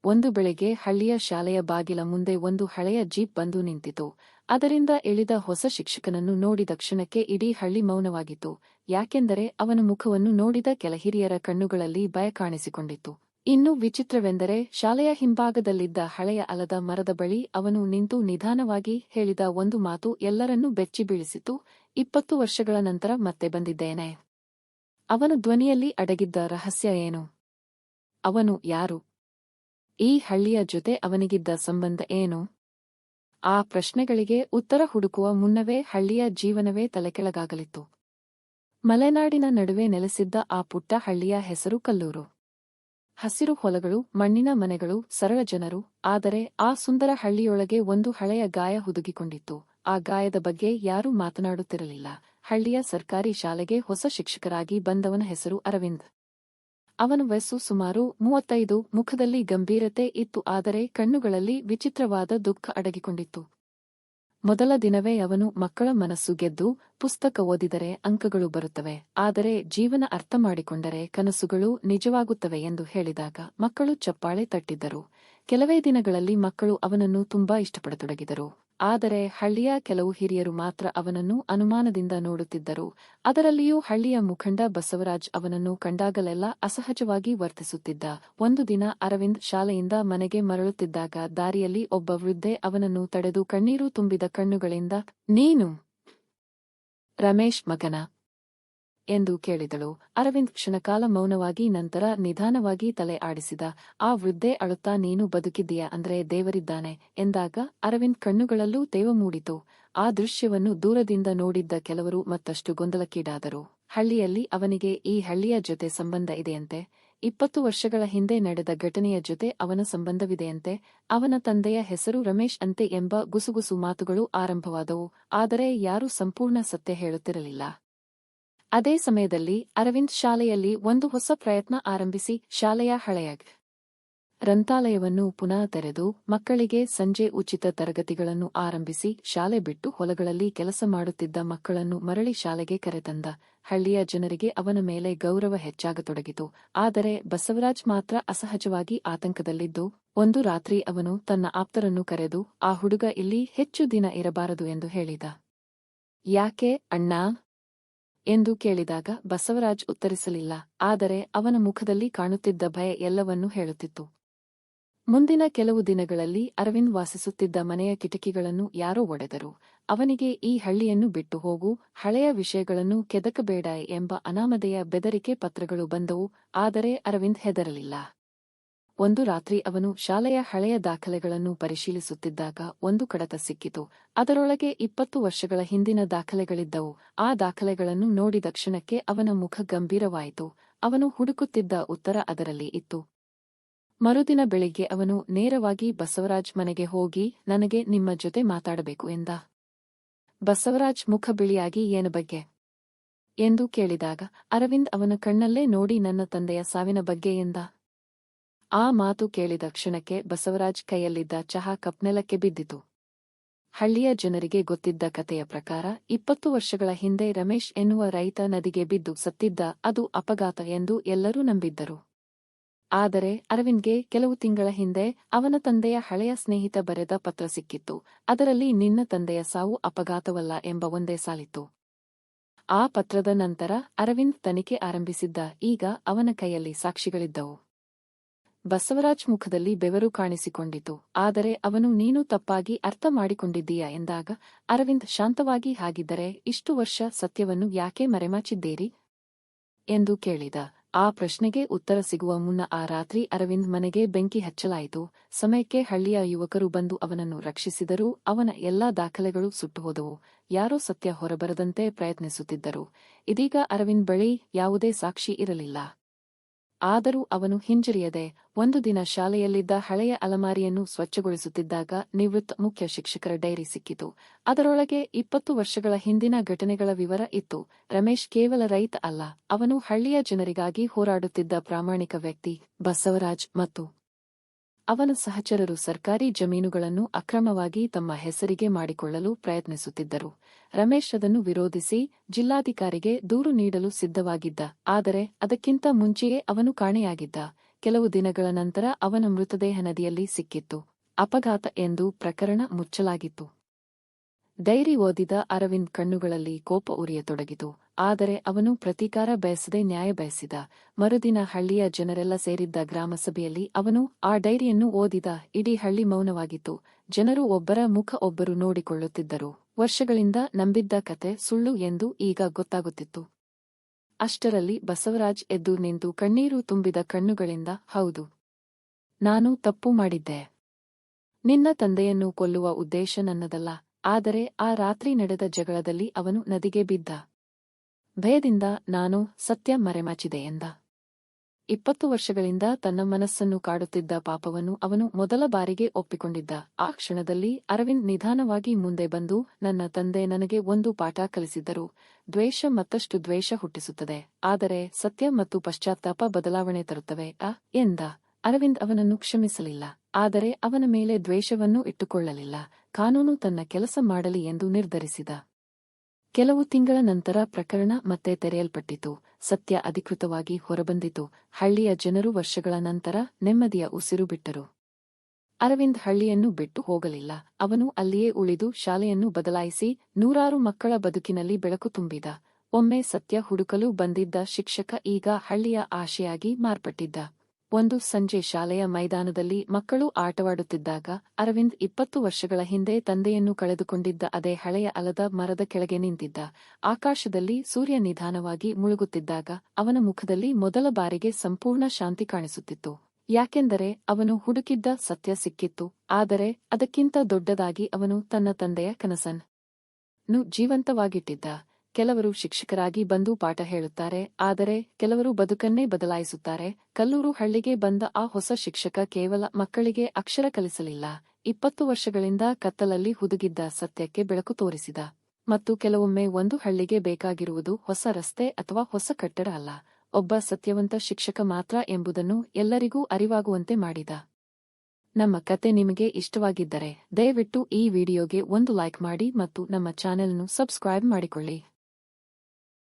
ಒಂದು ಬೆಳಗ್ಗೆ ಹಳ್ಳಿಯ ಶಾಲೆಯ ಬಾಗಿಲ ಮುಂದೆ ಒಂದು ಹಳೆಯ ಜೀಪ್ ಬಂದು ನಿಂತಿತು. ಅದರಿಂದ ಇಳಿದ ಹೊಸ ಶಿಕ್ಷಕನನ್ನು ನೋಡಿದ ಕ್ಷಣಕ್ಕೆ ಇಡೀ ಹಳ್ಳಿ ಮೌನವಾಗಿತ್ತು. ಯಾಕೆಂದರೆ ಅವನ ಮುಖವನ್ನು ನೋಡಿದ ಕೆಲ ಹಿರಿಯರ ಕಣ್ಣುಗಳಲ್ಲಿ ಭಯ ಕಾಣಿಸಿಕೊಂಡಿತ್ತು. ಇನ್ನೂ ವಿಚಿತ್ರವೆಂದರೆ ಶಾಲೆಯ ಹಿಂಭಾಗದಲ್ಲಿದ್ದ ಹಳೆಯ ಆಲದ ಮರದ ಬಳಿ ಅವನು ನಿಂತು ನಿಧಾನವಾಗಿ ಹೇಳಿದ ಒಂದು ಮಾತು ಎಲ್ಲರನ್ನೂ ಬೆಚ್ಚಿ ಬೀಳಿಸಿತು. 20 ವರ್ಷಗಳ ನಂತರ ಮತ್ತೆ ಬಂದಿದ್ದೇನೆ. ಅವನ ಧ್ವನಿಯಲ್ಲಿ ಅಡಗಿದ್ದ ರಹಸ್ಯ ಏನು? ಅವನು ಯಾರು? ಈ ಹಳ್ಳಿಯ ಜೊತೆ ಅವನಿಗಿದ್ದ ಸಂಬಂಧ ಏನು? ಆ ಪ್ರಶ್ನೆಗಳಿಗೆ ಉತ್ತರ ಹುಡುಕುವ ಮುನ್ನವೇ ಹಳ್ಳಿಯ ಜೀವನವೇ ತಲೆಕೆಳಗಾಗಲಿತ್ತು. ಮಲೆನಾಡಿನ ನಡುವೆ ನೆಲೆಸಿದ್ದ ಆ ಪುಟ್ಟ ಹಳ್ಳಿಯ ಹೆಸರು ಕಲ್ಲೂರು. ಹಸಿರು ಹೊಲಗಳು, ಮಣ್ಣಿನ ಮನೆಗಳು, ಸರಳ ಜನರು. ಆದರೆ ಆ ಸುಂದರ ಹಳ್ಳಿಯೊಳಗೆ ಒಂದು ಹಳೆಯ ಗಾಯ ಹುದುಗಿಕೊಂಡಿತ್ತು. ಆ ಗಾಯದ ಬಗ್ಗೆ ಯಾರೂ ಮಾತನಾಡುತ್ತಿರಲಿಲ್ಲ. ಹಳ್ಳಿಯ ಸರ್ಕಾರಿ ಶಾಲೆಗೆ ಹೊಸ ಶಿಕ್ಷಕರಾಗಿ ಬಂದವನ ಹೆಸರು ಅರವಿಂದ್. ಅವನ ವಯಸ್ಸು ಸುಮಾರು 35. ಮುಖದಲ್ಲಿ ಗಂಭೀರತೆ ಇತ್ತು, ಆದರೆ ಕಣ್ಣುಗಳಲ್ಲಿ ವಿಚಿತ್ರವಾದ ದುಃಖ ಅಡಗಿಕೊಂಡಿತ್ತು. ಮೊದಲ ದಿನವೇ ಅವನು ಮಕ್ಕಳ ಮನಸ್ಸು ಗೆದ್ದು, ಪುಸ್ತಕ ಓದಿದರೆ ಅಂಕಗಳು ಬರುತ್ತವೆ, ಆದರೆ ಜೀವನ ಅರ್ಥ ಮಾಡಿಕೊಂಡರೆ ಕನಸುಗಳು ನಿಜವಾಗುತ್ತವೆ ಎಂದು ಹೇಳಿದಾಗ ಮಕ್ಕಳು ಚಪ್ಪಾಳೆ ತಟ್ಟಿದ್ದರು. ಕೆಲವೇ ದಿನಗಳಲ್ಲಿ ಮಕ್ಕಳು ಅವನನ್ನು ತುಂಬಾ ಇಷ್ಟಪಡತೊಡಗಿದರು. ಆದರೆ ಹಳ್ಳಿಯ ಕೆಲವು ಹಿರಿಯರು ಮಾತ್ರ ಅವನನ್ನು ಅನುಮಾನದಿಂದ ನೋಡುತ್ತಿದ್ದರು. ಅದರಲ್ಲಿಯೂ ಹಳ್ಳಿಯ ಮುಖಂಡ ಬಸವರಾಜ್ ಅವನನ್ನು ಕಂಡಾಗಲೆಲ್ಲ ಅಸಹಜವಾಗಿ ವರ್ತಿಸುತ್ತಿದ್ದ. ಒಂದು ದಿನ ಅರವಿಂದ್ ಶಾಲೆಯಿಂದ ಮನೆಗೆ ಮರಳುತ್ತಿದ್ದಾಗ ದಾರಿಯಲ್ಲಿ ಒಬ್ಬ ವೃದ್ಧೆ ಅವನನ್ನು ತಡೆದು ಕಣ್ಣೀರು ತುಂಬಿದ ಕಣ್ಣುಗಳಿಂದ, "ನೀನು ರಮೇಶ್ ಮಗನ?" ಎಂದು ಕೇಳಿದಳು. ಅರವಿಂದ್ ಕ್ಷಣಕಾಲ ಮೌನವಾಗಿ, ನಂತರ ನಿಧಾನವಾಗಿ ತಲೆ ಆಡಿಸಿದ. ಆ ವೃದ್ಧೆ ಅಳುತ್ತಾ, "ನೀನು ಬದುಕಿದ್ದೀಯಾ ಅಂದ್ರೆ ದೇವರಿದ್ದಾನೆ" ಎಂದಾಗ ಅರವಿಂದ್ ಕಣ್ಣುಗಳಲ್ಲೂ ತೇವ ಮೂಡಿತು. ಆ ದೃಶ್ಯವನ್ನು ದೂರದಿಂದ ನೋಡಿದ್ದ ಕೆಲವರು ಮತ್ತಷ್ಟು ಗೊಂದಲಕ್ಕೀಡಾದರು. ಹಳ್ಳಿಯಲ್ಲಿ ಅವನಿಗೆ ಈ ಹಳ್ಳಿಯ ಜೊತೆ ಸಂಬಂಧ ಇದೆಯಂತೆ. 20 ವರ್ಷಗಳ ಹಿಂದೆ ನಡೆದ ಘಟನೆಯ ಜೊತೆ ಅವನ ಸಂಬಂಧವಿದೆಯಂತೆ. ಅವನ ತಂದೆಯ ಹೆಸರು ರಮೇಶ್ ಅಂತೆ ಎಂಬ ಗುಸುಗುಸು ಮಾತುಗಳು ಆರಂಭವಾದವು. ಆದರೆ ಯಾರೂ ಸಂಪೂರ್ಣ ಸತ್ಯ ಹೇಳುತ್ತಿರಲಿಲ್ಲ. ಅದೇ ಸಮಯದಲ್ಲಿ ಅರವಿಂದ್ ಶಾಲೆಯಲ್ಲಿ ಒಂದು ಹೊಸ ಪ್ರಯತ್ನ ಆರಂಭಿಸಿ ಶಾಲೆಯ ಹಳೆಯ ಗ್ರಂಥಾಲಯವನ್ನು ಪುನಃ ತೆರೆದು ಮಕ್ಕಳಿಗೆ ಸಂಜೆ ಉಚಿತ ತರಗತಿಗಳನ್ನು ಆರಂಭಿಸಿ ಶಾಲೆ ಬಿಟ್ಟು ಹೊಲಗಳಲ್ಲಿ ಕೆಲಸ ಮಾಡುತ್ತಿದ್ದ ಮಕ್ಕಳನ್ನು ಮರಳಿ ಶಾಲೆಗೆ ಕರೆತಂದ. ಹಳ್ಳಿಯ ಜನರಿಗೆ ಅವನ ಮೇಲೆ ಗೌರವ ಹೆಚ್ಚಾಗತೊಡಗಿತು. ಆದರೆ ಬಸವರಾಜ್ ಮಾತ್ರ ಅಸಹಜವಾಗಿ ಆತಂಕದಲ್ಲಿದ್ದು, ಒಂದು ರಾತ್ರಿ ಅವನು ತನ್ನ ಆಪ್ತರನ್ನು ಕರೆದು, "ಆ ಹುಡುಗ ಇಲ್ಲಿ ಹೆಚ್ಚು ದಿನ ಇರಬಾರದು" ಎಂದು ಹೇಳಿದ. "ಯಾಕೆ ಅಣ್ಣಾ?" ಎಂದು ಕೇಳಿದಾಗ ಬಸವರಾಜ್ ಉತ್ತರಿಸಲಿಲ್ಲ. ಆದರೆ ಅವನ ಮುಖದಲ್ಲಿ ಕಾಣುತ್ತಿದ್ದ ಭಯ ಎಲ್ಲವನ್ನೂ ಹೇಳುತ್ತಿತ್ತು. ಮುಂದಿನ ಕೆಲವು ದಿನಗಳಲ್ಲಿ ಅರವಿಂದ್ ವಾಸಿಸುತ್ತಿದ್ದ ಮನೆಯ ಕಿಟಕಿಗಳನ್ನು ಯಾರೋ ಒಡೆದರು. ಅವನಿಗೆ "ಈ ಹಳ್ಳಿಯನ್ನು ಬಿಟ್ಟು ಹೋಗು, ಹಳೆಯ ವಿಷಯಗಳನ್ನು ಕೆದಕಬೇಡ" ಎಂಬ ಅನಾಮಧೇಯ ಬೆದರಿಕೆ ಪತ್ರಗಳು ಬಂದವು. ಆದರೆ ಅರವಿಂದ್ ಹೆದರಲಿಲ್ಲ. ಒಂದು ರಾತ್ರಿ ಅವನು ಶಾಲೆಯ ಹಳೆಯ ದಾಖಲೆಗಳನ್ನು ಪರಿಶೀಲಿಸುತ್ತಿದ್ದಾಗ ಒಂದು ಕಡತ ಸಿಕ್ಕಿತು. ಅದರೊಳಗೆ 20 ವರ್ಷಗಳ ಹಿಂದಿನ ದಾಖಲೆಗಳಿದ್ದವು. ಆ ದಾಖಲೆಗಳನ್ನು ನೋಡಿದ ಕ್ಷಣಕ್ಕೆ ಅವನ ಮುಖ ಗಂಭೀರವಾಯಿತು. ಅವನು ಹುಡುಕುತ್ತಿದ್ದ ಉತ್ತರ ಅದರಲ್ಲಿ ಇತ್ತು. ಮರುದಿನ ಬೆಳಿಗ್ಗೆ ಅವನು ನೇರವಾಗಿ ಬಸವರಾಜ್ ಮನೆಗೆ ಹೋಗಿ, "ನನಗೆ ನಿಮ್ಮ ಜೊತೆ ಮಾತಾಡಬೇಕು" ಎಂದ. ಬಸವರಾಜ್ ಮುಖ ಬಿಳಿಯಾಗಿ, "ಏನು ಬಗ್ಗೆ?" ಎಂದು ಕೇಳಿದಾಗ ಅರವಿಂದ್ ಅವನ ಕಣ್ಣಲ್ಲೇ ನೋಡಿ, "ನನ್ನ ತಂದೆಯ ಸಾವಿನ ಬಗ್ಗೆ" ಎಂದ. ಆ ಮಾತು ಕೇಳಿದ ಕ್ಷಣಕ್ಕೆ ಬಸವರಾಜ್ ಕೈಯಲ್ಲಿದ್ದ ಚಹಾ ಕಪ್ ನೆಲಕ್ಕೆ ಬಿದ್ದಿತು. ಹಳ್ಳಿಯ ಜನರಿಗೆ ಗೊತ್ತಿದ್ದ ಕತೆಯ ಪ್ರಕಾರ 20 ವರ್ಷಗಳ ಹಿಂದೆ ರಮೇಶ್ ಎನ್ನುವ ರೈತ ನದಿಗೆ ಬಿದ್ದು ಸತ್ತಿದ್ದ. ಅದು ಅಪಘಾತ ಎಂದು ಎಲ್ಲರೂ ನಂಬಿದ್ದರು. ಆದರೆ ಅರವಿಂದ್ಗೆ ಕೆಲವು ತಿಂಗಳ ಹಿಂದೆ ಅವನ ತಂದೆಯ ಹಳೆಯ ಸ್ನೇಹಿತ ಬರೆದ ಪತ್ರ ಸಿಕ್ಕಿತ್ತು. ಅದರಲ್ಲಿ "ನಿನ್ನ ತಂದೆಯ ಸಾವು ಅಪಘಾತವಲ್ಲ" ಎಂಬ ಒಂದೇ ಸಾಲಿತ್ತು. ಆ ಪತ್ರದ ನಂತರ ಅರವಿಂದ್ ತನಿಖೆ ಆರಂಭಿಸಿದ್ದ. ಈಗ ಅವನ ಕೈಯಲ್ಲಿ ಸಾಕ್ಷಿಗಳಿದ್ದವು. ಬಸವರಾಜ್ ಮುಖದಲ್ಲಿ ಬೆವರು ಕಾಣಿಸಿಕೊಂಡಿತು. ಆದರೆ ಅವನು "ನೀನು ತಪ್ಪಾಗಿ ಅರ್ಥ ಮಾಡಿಕೊಂಡಿದ್ದೀಯಾ" ಎಂದಾಗ ಅರವಿಂದ್ ಶಾಂತವಾಗಿ, "ಹಾಗಿದ್ದರೆ ಇಷ್ಟು ವರ್ಷ ಸತ್ಯವನ್ನು ಯಾಕೆ ಮರೆಮಾಚಿದ್ದೀರಿ" ಎಂದು ಕೇಳಿದ. ಆ ಪ್ರಶ್ನೆಗೆ ಉತ್ತರ ಸಿಗುವ ಮುನ್ನ ಆ ರಾತ್ರಿ ಅರವಿಂದ್ ಮನೆಗೆ ಬೆಂಕಿ ಹಚ್ಚಲಾಯಿತು. ಸಮಯಕ್ಕೆ ಹಳ್ಳಿಯ ಯುವಕರು ಬಂದು ಅವನನ್ನು ರಕ್ಷಿಸಿದರೂ ಅವನ ಎಲ್ಲಾ ದಾಖಲೆಗಳು ಸುಟ್ಟುಹೋದವು. ಯಾರೋ ಸತ್ಯ ಹೊರಬರದಂತೆ ಪ್ರಯತ್ನಿಸುತ್ತಿದ್ದರು. ಇದೀಗ ಅರವಿಂದ್ ಬಳಿ ಯಾವುದೇ ಸಾಕ್ಷಿ ಇರಲಿಲ್ಲ. ಆದರೂ ಅವನು ಹಿಂಜರಿಯದೆ ಒಂದು ದಿನ ಶಾಲೆಯಲ್ಲಿದ್ದ ಹಳೆಯ ಅಲಮಾರಿಯನ್ನು ಸ್ವಚ್ಛಗೊಳಿಸುತ್ತಿದ್ದಾಗ ನಿವೃತ್ತ ಮುಖ್ಯ ಶಿಕ್ಷಕರ ಡೈರಿ ಸಿಕ್ಕಿತು. ಅದರೊಳಗೆ 20 ವರ್ಷಗಳ ಹಿಂದಿನ ಘಟನೆಗಳ ವಿವರ ಇತ್ತು. ರಮೇಶ್ ಕೇವಲ ರೈತ ಅಲ್ಲ, ಅವನು ಹಳ್ಳಿಯ ಜನರಿಗಾಗಿ ಹೋರಾಡುತ್ತಿದ್ದ ಪ್ರಾಮಾಣಿಕ ವ್ಯಕ್ತಿ. ಬಸವರಾಜ್ ಮತ್ತು ಅವನ ಸಹಚರರು ಸರ್ಕಾರಿ ಜಮೀನುಗಳನ್ನು ಅಕ್ರಮವಾಗಿ ತಮ್ಮ ಹೆಸರಿಗೆ ಮಾಡಿಕೊಳ್ಳಲು ಪ್ರಯತ್ನಿಸುತ್ತಿದ್ದರು. ರಮೇಶ್ ಅದನ್ನು ವಿರೋಧಿಸಿ ಜಿಲ್ಲಾಧಿಕಾರಿಗೆ ದೂರು ನೀಡಲು ಸಿದ್ಧವಾಗಿದ್ದ. ಆದರೆ ಅದಕ್ಕಿಂತ ಮುಂಚೆಯೇ ಅವನು ಕಾಣೆಯಾಗಿದ್ದ. ಕೆಲವು ದಿನಗಳ ನಂತರ ಅವನ ಮೃತದೇಹ ನದಿಯಲ್ಲಿ ಸಿಕ್ಕಿತ್ತು. ಅಪಘಾತ ಎಂದು ಪ್ರಕರಣ ಮುಚ್ಚಲಾಗಿತ್ತು. ಡೈರಿ ಓದಿದ ಅರವಿಂದ್ ಕಣ್ಣುಗಳಲ್ಲಿ ಕೋಪ ಉರಿಯತೊಡಗಿತು. ಆದರೆ ಅವನು ಪ್ರತೀಕಾರ ಬಯಸದೆ ನ್ಯಾಯ ಬಯಸಿದ. ಮರುದಿನ ಹಳ್ಳಿಯ ಜನರೆಲ್ಲ ಸೇರಿದ್ದ ಗ್ರಾಮಸಭೆಯಲ್ಲಿ ಅವನು ಆ ಡೈರಿಯನ್ನು ಓದಿದ. ಇಡೀ ಹಳ್ಳಿ ಮೌನವಾಗಿತ್ತು. ಜನರು ಒಬ್ಬರ ಮುಖ ಒಬ್ಬರು ನೋಡಿಕೊಳ್ಳುತ್ತಿದ್ದರು. ವರ್ಷಗಳಿಂದ ನಂಬಿದ್ದ ಕತೆ ಸುಳ್ಳು ಎಂದು ಈಗ ಗೊತ್ತಾಗುತ್ತಿತ್ತು. ಅಷ್ಟರಲ್ಲಿ ಬಸವರಾಜ್ ಎದ್ದು ನಿಂತು ಕಣ್ಣೀರು ತುಂಬಿದ ಕಣ್ಣುಗಳಿಂದ, ಹೌದು, ನಾನು ತಪ್ಪು ಮಾಡಿದ್ದೆ. ನಿನ್ನ ತಂದೆಯನ್ನು ಕೊಲ್ಲುವ ಉದ್ದೇಶ ನನ್ನದಲ್ಲ. ಆದರೆ ಆ ರಾತ್ರಿ ನಡೆದ ಜಗಳದಲ್ಲಿ ಅವನು ನದಿಗೆ ಬಿದ್ದ. ಭಯದಿಂದ ನಾನು ಸತ್ಯ ಮರೆಮಾಚಿದೆ ಎಂದ. 20 ವರ್ಷಗಳಿಂದ ತನ್ನ ಮನಸ್ಸನ್ನು ಕಾಡುತ್ತಿದ್ದ ಪಾಪವನ್ನು ಅವನು ಮೊದಲ ಬಾರಿಗೆ ಒಪ್ಪಿಕೊಂಡಿದ್ದ. ಆ ಕ್ಷಣದಲ್ಲಿ ಅರವಿಂದ್ ನಿಧಾನವಾಗಿ ಮುಂದೆ ಬಂದು, ನನ್ನ ತಂದೆ ನನಗೆ ಒಂದು ಪಾಠ ಕಲಿಸಿದ್ದರು. ದ್ವೇಷ ಮತ್ತಷ್ಟು ದ್ವೇಷ ಹುಟ್ಟಿಸುತ್ತದೆ, ಆದರೆ ಸತ್ಯ ಮತ್ತು ಪಶ್ಚಾತ್ತಾಪ ಬದಲಾವಣೆ ತರುತ್ತವೆ ಎಂದ. ಅರವಿಂದ್ ಅವನನ್ನು ಕ್ಷಮಿಸಲಿಲ್ಲ, ಆದರೆ ಅವನ ಮೇಲೆ ದ್ವೇಷವನ್ನೂ ಇಟ್ಟುಕೊಳ್ಳಲಿಲ್ಲ. ಕಾನೂನು ತನ್ನ ಕೆಲಸ ಮಾಡಲಿ ಎಂದು ನಿರ್ಧರಿಸಿದ. ಕೆಲವು ತಿಂಗಳ ನಂತರ ಪ್ರಕರಣ ಮತ್ತೆ ತೆರೆಯಲ್ಪಟ್ಟಿತು. ಸತ್ಯ ಅಧಿಕೃತವಾಗಿ ಹೊರಬಂದಿತು. ಹಳ್ಳಿಯ ಜನರು ವರ್ಷಗಳ ನಂತರ ನೆಮ್ಮದಿಯ ಉಸಿರು ಬಿಟ್ಟರು. ಅರವಿಂದ್ ಹಳ್ಳಿಯನ್ನು ಬಿಟ್ಟು ಹೋಗಲಿಲ್ಲ. ಅವನು ಅಲ್ಲಿಯೇ ಉಳಿದು ಶಾಲೆಯನ್ನು ಬದಲಾಯಿಸಿ ನೂರಾರು ಮಕ್ಕಳ ಬದುಕಿನಲ್ಲಿ ಬೆಳಕು ತುಂಬಿದ. ಒಮ್ಮೆ ಸತ್ಯ ಹುಡುಕಲು ಬಂದಿದ್ದ ಶಿಕ್ಷಕ ಈಗ ಹಳ್ಳಿಯ ಆಶೆಯಾಗಿ ಮಾರ್ಪಟ್ಟಿದ್ದ. ಒಂದು ಸಂಜೆ ಶಾಲೆಯ ಮೈದಾನದಲ್ಲಿ ಮಕ್ಕಳು ಆಟವಾಡುತ್ತಿದ್ದಾಗ ಅರವಿಂದ್ 20 ವರ್ಷಗಳ ಹಿಂದೆ ತಂದೆಯನ್ನು ಕಳೆದುಕೊಂಡಿದ್ದ ಅದೇ ಹಳೆಯ ಆಲದ ಮರದ ಕೆಳಗೆ ನಿಂತಿದ್ದ. ಆಕಾಶದಲ್ಲಿ ಸೂರ್ಯ ನಿಧಾನವಾಗಿ ಮುಳುಗುತ್ತಿದ್ದಾಗ ಅವನ ಮುಖದಲ್ಲಿ ಮೊದಲ ಬಾರಿಗೆ ಸಂಪೂರ್ಣ ಶಾಂತಿ ಕಾಣಿಸುತ್ತಿತ್ತು. ಯಾಕೆಂದರೆ ಅವನು ಹುಡುಕಿದ್ದ ಸತ್ಯ ಸಿಕ್ಕಿತ್ತು. ಆದರೆ ಅದಕ್ಕಿಂತ ದೊಡ್ಡದಾಗಿ ಅವನು ತನ್ನ ತಂದೆಯ ಕನಸನ್ನು ಜೀವಂತವಾಗಿಟ್ಟಿದ್ದ. ಕೆಲವರು ಶಿಕ್ಷಕರಾಗಿ ಬಂದು ಪಾಠ ಹೇಳುತ್ತಾರೆ, ಆದರೆ ಕೆಲವರು ಬದುಕನ್ನೇ ಬದಲಾಯಿಸುತ್ತಾರೆ. ಕಲ್ಲೂರು ಹಳ್ಳಿಗೆ ಬಂದ ಆ ಹೊಸ ಶಿಕ್ಷಕ ಕೇವಲ ಮಕ್ಕಳಿಗೆ ಅಕ್ಷರ ಕಲಿಸಲಿಲ್ಲ. 20 ವರ್ಷಗಳಿಂದ ಕತ್ತಲಲ್ಲಿ ಹುದುಗಿದ್ದ ಸತ್ಯಕ್ಕೆ ಬೆಳಕು ತೋರಿಸಿದ. ಮತ್ತು ಕೆಲವೊಮ್ಮೆ ಒಂದು ಹಳ್ಳಿಗೆ ಬೇಕಾಗಿರುವುದು ಹೊಸ ರಸ್ತೆ ಅಥವಾ ಹೊಸ ಕಟ್ಟಡ ಅಲ್ಲ, ಒಬ್ಬ ಸತ್ಯವಂತ ಶಿಕ್ಷಕ ಮಾತ್ರ ಎಂಬುದನ್ನು ಎಲ್ಲರಿಗೂ ಅರಿವಾಗುವಂತೆ ಮಾಡಿದ. ನಮ್ಮ ಕತೆ ನಿಮಗೆ ಇಷ್ಟವಾಗಿದ್ದರೆ ದಯವಿಟ್ಟು ಈ ವಿಡಿಯೋಗೆ ಒಂದು ಲೈಕ್ ಮಾಡಿ ಮತ್ತು ನಮ್ಮ ಚಾನೆಲ್ನ್ನು ಸಬ್ಸ್ಕ್ರೈಬ್ ಮಾಡಿಕೊಳ್ಳಿ.